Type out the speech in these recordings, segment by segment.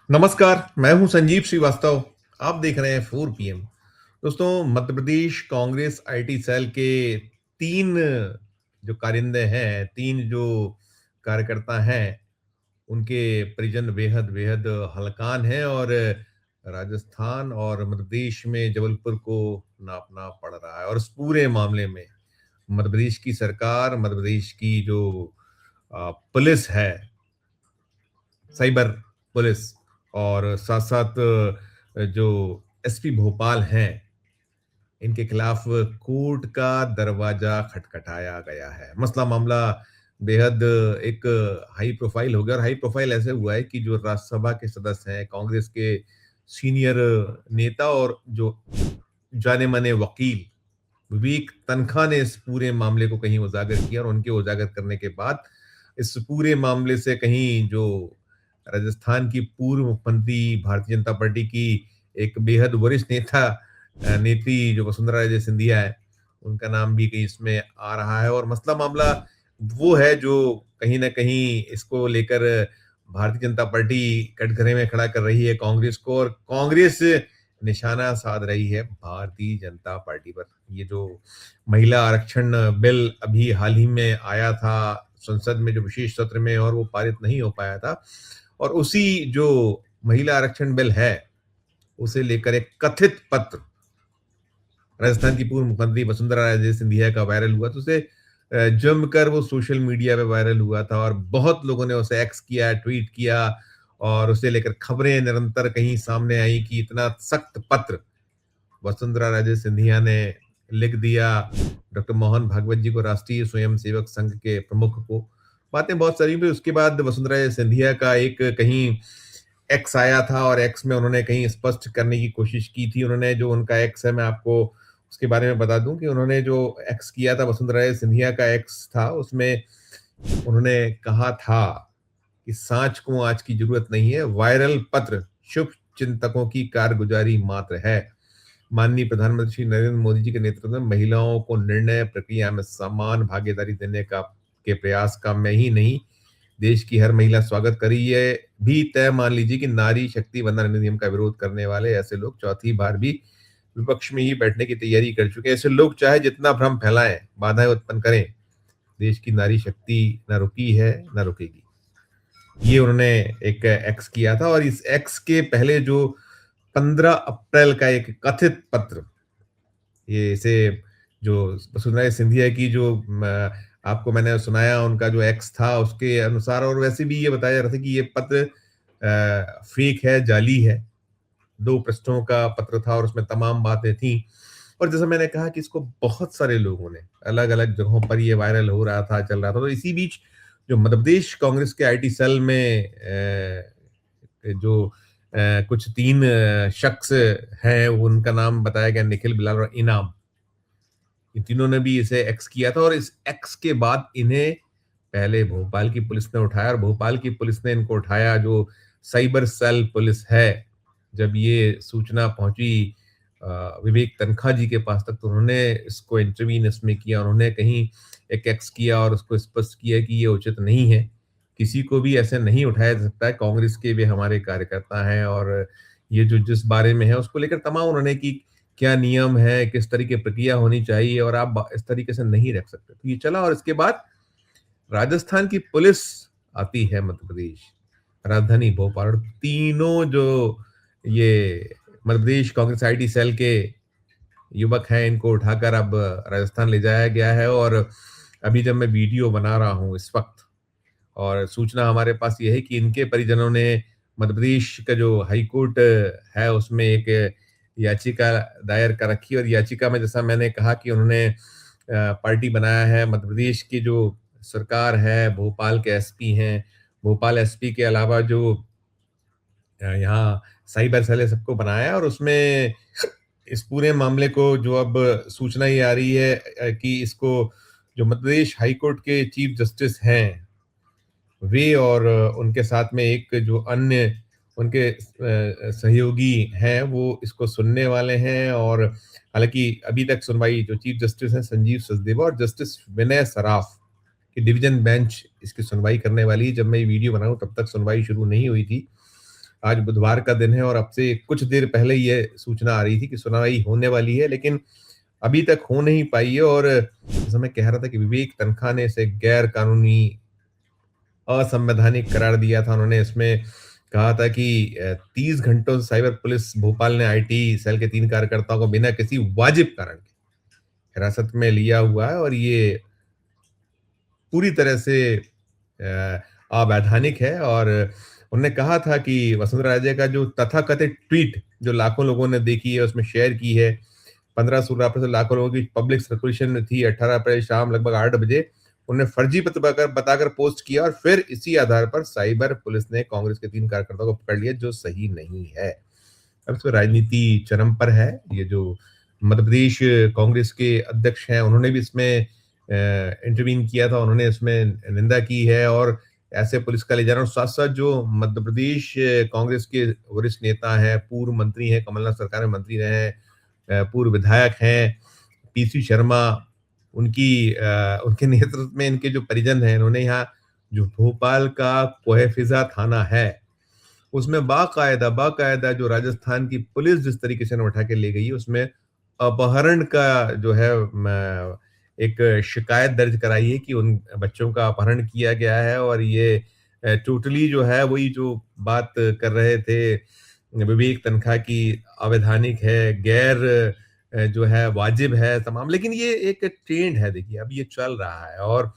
नमस्कार, मैं हूं संजीव श्रीवास्तव। आप देख रहे हैं 4 पीएम। दोस्तों, मध्य प्रदेश कांग्रेस आईटी सेल के 3 जो कारिंदे हैं, 3 जो कार्यकर्ता हैं, उनके परिजन बेहद-बेहद हलकान हैं और राजस्थान और मध्य प्रदेश में जबलपुर को नापना पड़ रहा है और इस पूरे मामले में मध्य प्रदेश की सरकार, मध्य प्रदेश की जो पुलिस है, साइबर पुलिस और साथ-साथ जो एसपी भोपाल हैं, इनके खिलाफ कोर्ट का दरवाजा खटखटाया गया है। मसला मामला बेहद एक हाई प्रोफाइल हो गया और हाई प्रोफाइल ऐसे हुआ है कि जो राज्यसभा के सदस्य हैं, कांग्रेस के सीनियर नेता और जो जाने-माने वकील विवेक तन्खा ने इस पूरे मामले को कहीं उजागर किया और उनके उजागर करने के बाद इस पूरे मामले से कहीं जो राजस्थान की पूर्व मुख्यमंत्री भारतीय जनता पार्टी की एक बेहद वरिष्ठ नेत्री जो वसुंधरा राजे सिंधिया है, उनका नाम भी कहीं इसमें आ रहा है और मसला मामला वो है जो कहीं न कहीं इसको लेकर भारतीय जनता पार्टी कटघरे में खड़ा कर रही है कांग्रेस को और कांग्रेस निशाना साध रही है भारतीय जनता पार्टी पर। ये जो महिला आरक्षण बिल अभी हाल ही में आया था संसद में जो विशेष सत्र में और वो पारित नहीं हो पाया था और उसी जो महिला आरक्षण बिल है, उसे लेकर एक कथित पत्र राजस्थान की पूर्व मुख्यमंत्री वसुंधरा राजे सिंधिया का वायरल हुआ तो उसे जमकर वो सोशल मीडिया पे वायरल हुआ था और बहुत लोगों ने उसे एक्स किया, ट्वीट किया और उसे लेकर खबरें निरंतर कहीं सामने आई कि इतना सख्त पत्र वसुंधरा राजे सिंधिया ने लिख दिया डॉक्टर मोहन भागवत जी को, राष्ट्रीय स्वयंसेवक संघ के प्रमुख को। बातें बहुत सारी हुई, उसके बाद वसुंधरा राजे सिंधिया का एक कहीं एक्स आया था और एक्स में उन्होंने कहीं स्पष्ट करने की कोशिश की थी। उन्होंने जो उनका एक्स है, मैं आपको उसके बारे में बता दूं कि उन्होंने जो एक्स किया था, वसुंधरा राजे सिंधिया का एक्स था, उसमें उन्होंने कहा था कि सांच को आँच की जरूरत नहीं है, वायरल पत्र शुभ चिंतकों की कारगुजारी मात्र है। माननीय प्रधानमंत्री श्री नरेंद्र मोदी जी के नेतृत्व में महिलाओं को निर्णय प्रक्रिया में समान भागीदारी देने का के प्रयास का मैं ही नहीं, देश की हर महिला स्वागत कर रही है। भी तय मान लीजिए कि नारी शक्ति वंदन अधिनियम का विरोध करने वाले ऐसे लोग चौथी बार भी विपक्ष में ही बैठने की तैयारी कर चुके हैं। ऐसे लोग चाहे जितना भ्रम फैलाएं, बाधाएं उत्पन्न करें, देश की नारी शक्ति न रुकी है, न रुकेगी। ये उन्होंने एक एक्स किया था और इस एक्स के पहले जो 15 अप्रैल का एक कथित पत्र, ये इसे जो वसुंधरा सिंधिया की जो आपको मैंने सुनाया उनका जो एक्स था उसके अनुसार और वैसे भी ये बताया जा रहा था कि ये पत्र फेक है, जाली है। 2 पृष्ठों का पत्र था और उसमें तमाम बातें थी और जैसा मैंने कहा कि इसको बहुत सारे लोगों ने अलग-अलग जगहों पर ये वायरल हो रहा था, चल रहा था। तो इसी बीच जो मध्य प्रदेश कांग्रेस के आईटी सेल में जो कुछ 3 शख्स हैं, उनका नाम बताया गया निखिल, बिलाल और इनाम। इन तीनों ने भी इसे एक्स किया था और इस एक्स के बाद इन्हें पहले भोपाल की पुलिस ने उठाया और भोपाल की पुलिस ने इनको उठाया जो साइबर सेल पुलिस है। जब ये सूचना पहुंची विवेक तन्खा जी के पास तक तो उन्होंने इसको इंटरवीन इसमें किया, उन्होंने कहीं एक एक्स किया और उसको स्पष्ट किया कि ये उचित नहीं है। किसी को भी ऐसे नहीं उठाया जा सकता है, कांग्रेस के वे हमारे कार्यकर्ता हैं और ये जो जिस बारे में है उसको लेकर तमाम उन्होंने की क्या नियम है, किस तरह की प्रक्रिया होनी चाहिए और आप इस तरीके से नहीं रख सकते। तो ये चला और इसके बाद राजस्थान की पुलिस आती है मध्य प्रदेश, राजधानी भोपाल और तीनों जो ये मध्य प्रदेश कांग्रेस आईटी सेल के युवक हैं, इनको उठाकर अब राजस्थान ले जाया गया है और अभी जब मैं वीडियो बना रहा हूँ इस वक्त और सूचना हमारे पास ये है कि इनके परिजनों ने मध्य प्रदेश का जो हाई कोर्ट है उसमें एक याचिका दायर कर रखी और याचिका में जैसा मैंने कहा कि उन्होंने पार्टी बनाया है। मध्य प्रदेश की जो सरकार है, भोपाल के एसपी हैं, भोपाल एसपी के अलावा जो यहाँ साइबर सेल है, सबको बनाया है और उसमें इस पूरे मामले को जो अब सूचना ये आ रही है कि इसको जो मध्य प्रदेश हाई कोर्ट के चीफ जस्टिस हैं, वे और उनके साथ में एक जो अन्य उनके सहयोगी हैं, वो इसको सुनने वाले हैं और हालाँकि अभी तक सुनवाई जो चीफ जस्टिस हैं संजीव सचदेवा और जस्टिस विनय सराफ की डिवीज़न बेंच इसकी सुनवाई करने वाली है। जब मैं ये वीडियो बना रहा हूँ तब तक सुनवाई शुरू नहीं हुई थी। आज बुधवार का दिन है और अब से कुछ देर पहले ये सूचना आ रही थी कि सुनवाई होने वाली है, लेकिन अभी तक हो नहीं पाई है। और जैसा मैं कह रहा था कि विवेक तन्खा ने इसे गैर कानूनी, असंवैधानिक करार दिया था। उन्होंने इसमें कहा था कि 30 घंटों से साइबर पुलिस भोपाल ने आईटी सेल के 3 कार्यकर्ताओं को बिना किसी वाजिब कारण के हिरासत में लिया हुआ है और ये पूरी तरह से अवैधानिक है। और उन्होंने कहा था कि वसुंधरा राजे का जो तथाकथित ट्वीट जो लाखों लोगों ने देखी है, उसमें शेयर की है, 15-16 अप्रैल से लाखों लोगों की पब्लिक सर्कुलेशन थी। 18 अप्रैल शाम लगभग 8 बजे उन्होंने फर्जी बताकर बताकर पोस्ट किया और फिर इसी आधार पर साइबर पुलिस ने कांग्रेस के 3 कार्यकर्ताओं को पकड़ लिया, जो सही नहीं है। अब इसमें राजनीति चरम पर है। ये जो मध्य प्रदेश कांग्रेस के अध्यक्ष हैं, उन्होंने भी इसमें इंटरवीन किया था। उन्होंने इसमें निंदा की है और ऐसे पुलिस का ले जाना, और साथ-साथ जो मध्य प्रदेश कांग्रेस के वरिष्ठ नेता हैं, पूर्व मंत्री हैं, कमलनाथ सरकार में मंत्री रहे हैं, पूर्व विधायक हैं, पीसी शर्मा, उनके नेतृत्व में इनके जो परिजन हैं, इन्होंने यहाँ जो भोपाल का कोहेफिजा थाना है, उसमें बाकायदा बाकायदा जो राजस्थान की पुलिस जिस तरीके से इन्हें उठा के ले गई है, उसमें अपहरण का जो है एक शिकायत दर्ज कराई है कि उन बच्चों का अपहरण किया गया है। और ये टोटली जो है वही जो बात कर रहे थे विवेक तन्खा की, अवैधानिक है, गैर जो है वाजिब है तमाम। लेकिन ये एक ट्रेंड है, देखिए अब ये चल रहा है और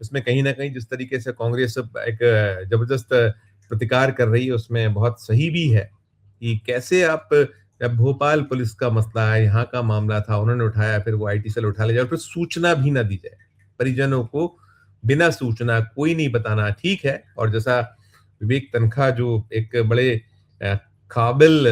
इसमें कहीं न कहीं जिस तरीके से कांग्रेस एक ज़बरदस्त प्रतिकार कर रही है, उसमें बहुत सही भी है कि कैसे आप, जब भोपाल पुलिस का मसला है, यहाँ का मामला था, उन्होंने उठाया, फिर वो आईटी सेल उठा ले जाए और फिर सूचना भी ना दी जाए। परिजनों को बिना सूचना कोई नहीं बताना ठीक है। और जैसा विवेक तन्खा जो एक बड़े अ, काबिल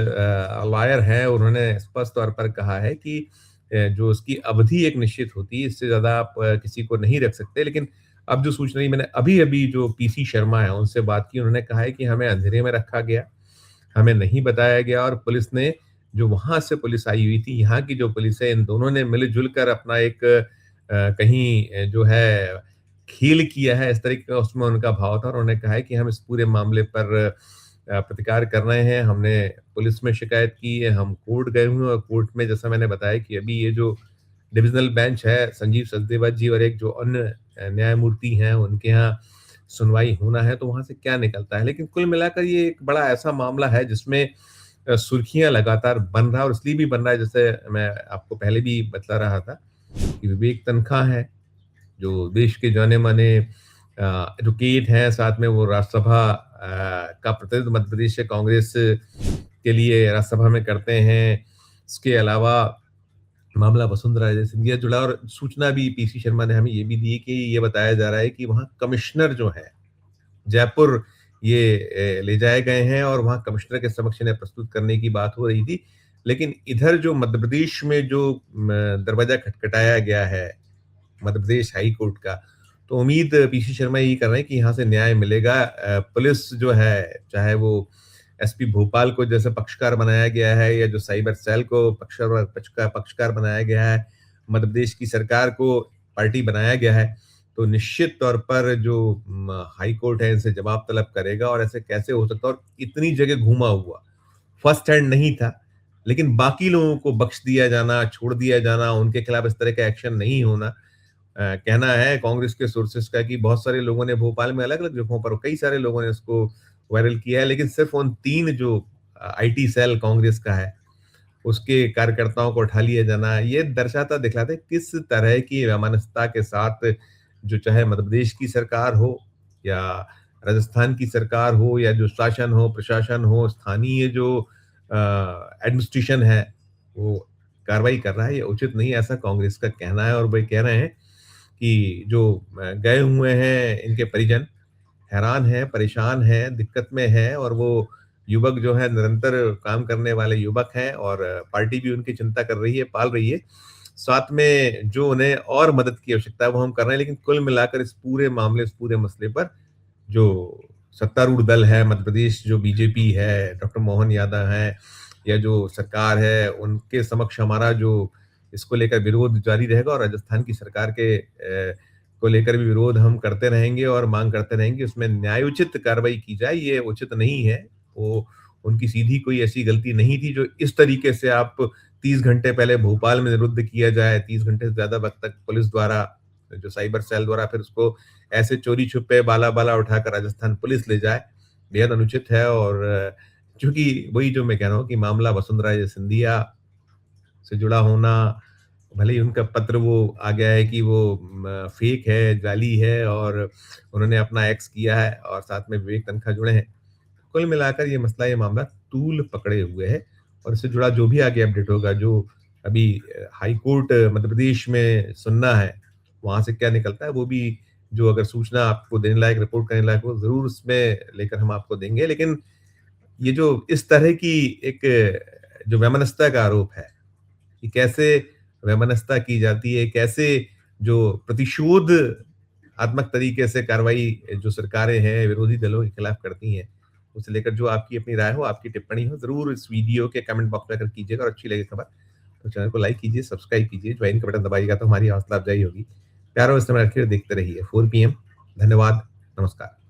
लॉयर हैं, उन्होंने स्पष्ट तौर पर कहा है कि जो उसकी अवधि एक निश्चित होती है, इससे ज़्यादा आप किसी को नहीं रख सकते। लेकिन अब जो सूचना रही, मैंने अभी-अभी जो पीसी शर्मा हैं, उनसे बात की, उन्होंने कहा है कि हमें अंधेरे में रखा गया, हमें नहीं बताया गया और पुलिस ने, जो वहाँ से पुलिस आई हुई थी, यहाँ की जो पुलिस है, इन दोनों ने मिल-जुल कर अपना एक कहीं जो है खेल किया है, इस तरीके का उसमें उनका भाव था। और उन्होंने कहा है कि हम इस पूरे मामले पर प्रतिकार कर रहे हैं। हमने पुलिस में शिकायत की है, हम कोर्ट गए हुए हैं और कोर्ट में जैसा मैंने बताया कि अभी ये जो डिविज़नल बेंच है, संजीव सचदेवा जी और एक जो अन्य न्यायमूर्ति हैं, उनके यहाँ सुनवाई होना है, तो वहाँ से क्या निकलता है। लेकिन कुल मिलाकर ये एक बड़ा ऐसा मामला है जिसमें सुर्खियाँ लगातार बन रहा है और इसलिए भी बन रहा है, जैसे मैं आपको पहले भी बतला रहा था कि विवेक तन्खा हैं, जो देश के जाने-माने एडवोकेट हैं, साथ में वो राज्यसभा का प्रतिनिधित्व मध्य प्रदेश से कांग्रेस के लिए राज्यसभा में करते हैं। इसके अलावा मामला वसुंधरा राजे सिंधिया जुड़ा और सूचना भी पीसी शर्मा ने हमें ये भी दी कि ये बताया जा रहा है कि वहाँ कमिश्नर जो हैं, जयपुर ये ले जाए गए हैं और वहाँ कमिश्नर के समक्ष इन्हें प्रस्तुत करने की बात हो रही थी। लेकिन इधर जो मध्य प्रदेश में जो दरवाज़ा खटखटाया गया है मध्य प्रदेश हाई कोर्ट का, तो उम्मीद पीसी शर्मा यही कर रहे हैं कि यहाँ से न्याय मिलेगा। पुलिस जो है, चाहे वो एसपी भोपाल को जैसे पक्षकार बनाया गया है या जो साइबर सेल को पक्षकार बनाया गया है, मध्य प्रदेश की सरकार को पार्टी बनाया गया है, तो निश्चित तौर पर जो हाई कोर्ट है इनसे जवाब तलब करेगा। और ऐसे कैसे हो सकता है, और इतनी जगह घूमा हुआ, फर्स्ट हैंड नहीं था, लेकिन बाकी लोगों को बख्श दिया जाना, छोड़ दिया जाना, उनके खिलाफ इस तरह का एक्शन नहीं होना। कहना है कांग्रेस के सोर्सेस का कि बहुत सारे लोगों ने भोपाल में अलग-अलग जगहों पर कई सारे लोगों ने इसको वायरल किया है, लेकिन सिर्फ उन 3 जो आईटी सेल कांग्रेस का है, उसके कार्यकर्ताओं को उठा लिया जाना, ये दर्शाता दिखलाता है किस तरह की वैमनस्यता के साथ, जो चाहे मध्य प्रदेश की सरकार हो या राजस्थान की सरकार हो या जो शासन हो, प्रशासन हो, स्थानीय जो एडमिनिस्ट्रेशन है, वो कार्रवाई कर रहा है, ये उचित नहीं है, ऐसा कांग्रेस का कहना है। और वही कह रहे हैं कि जो गए हुए हैं इनके परिजन हैरान हैं, परेशान हैं, दिक्कत में हैं और वो युवक जो है निरंतर काम करने वाले युवक हैं और पार्टी भी उनकी चिंता कर रही है, पाल रही है। साथ में जो उन्हें और मदद की आवश्यकता है वो हम कर रहे हैं, लेकिन कुल मिलाकर इस पूरे मामले, इस पूरे मसले पर जो सत्तारूढ़ दल है मध्य प्रदेश, जो बीजेपी है, डॉक्टर मोहन यादव हैं या जो सरकार है, उनके समक्ष हमारा जो इसको लेकर विरोध जारी रहेगा और राजस्थान की सरकार के को लेकर भी विरोध हम करते रहेंगे और माँग करते रहेंगे, उसमें न्यायोचित कार्रवाई की जाए। ये उचित नहीं है। वो उनकी सीधी कोई ऐसी गलती नहीं थी जो इस तरीके से आप 30 घंटे पहले भोपाल में निरुद्ध किया जाए, 30 घंटे से ज़्यादा वक़्त तक पुलिस द्वारा, जो साइबर सेल द्वारा फिर उसको ऐसे चोरी-छुपे बाला-बाला उठाकर राजस्थान पुलिस ले जाए, बेहद अनुचित है। और चूँकि वही जो मैं कह रहा हूँ कि मामला वसुंधरा सिंधिया से जुड़ा होना, भले ही उनका पत्र वो आ गया है कि वो फेक है, जाली है और उन्होंने अपना एक्स किया है और साथ में विवेक तनखा जुड़े हैं। कुल मिलाकर ये मसला, ये मामला तूल पकड़े हुए है और इससे जुड़ा जो भी आगे अपडेट होगा, जो अभी हाई कोर्ट मध्य प्रदेश में सुनना है, वहाँ से क्या निकलता है, वो भी जो अगर सूचना आपको देने लायक, रिपोर्ट करने लायक हो, ज़रूर उसमें लेकर हम आपको देंगे। लेकिन ये जो इस तरह की एक जो वैमनस्यता का आरोप है, कि कैसे वैमनस्यता की जाती है, कैसे जो प्रतिशोधात्मक तरीके से कार्रवाई जो सरकारें हैं, विरोधी दलों के खिलाफ करती हैं, उसे लेकर जो आपकी अपनी राय हो, आपकी टिप्पणी हो, ज़रूर इस वीडियो के कमेंट बॉक्स में आकर कीजिएगा और अच्छी लगे खबर, तो चैनल को लाइक कीजिए, सब्सक्राइब कीजिए, ज्वाइन का बटन दबाइएगा तो हमारी हौसला अफ़ज़ाई होगी। प्यार और इस्तेमाल रखिए और देखते रहिए 4 पीएम। धन्यवाद, नमस्कार।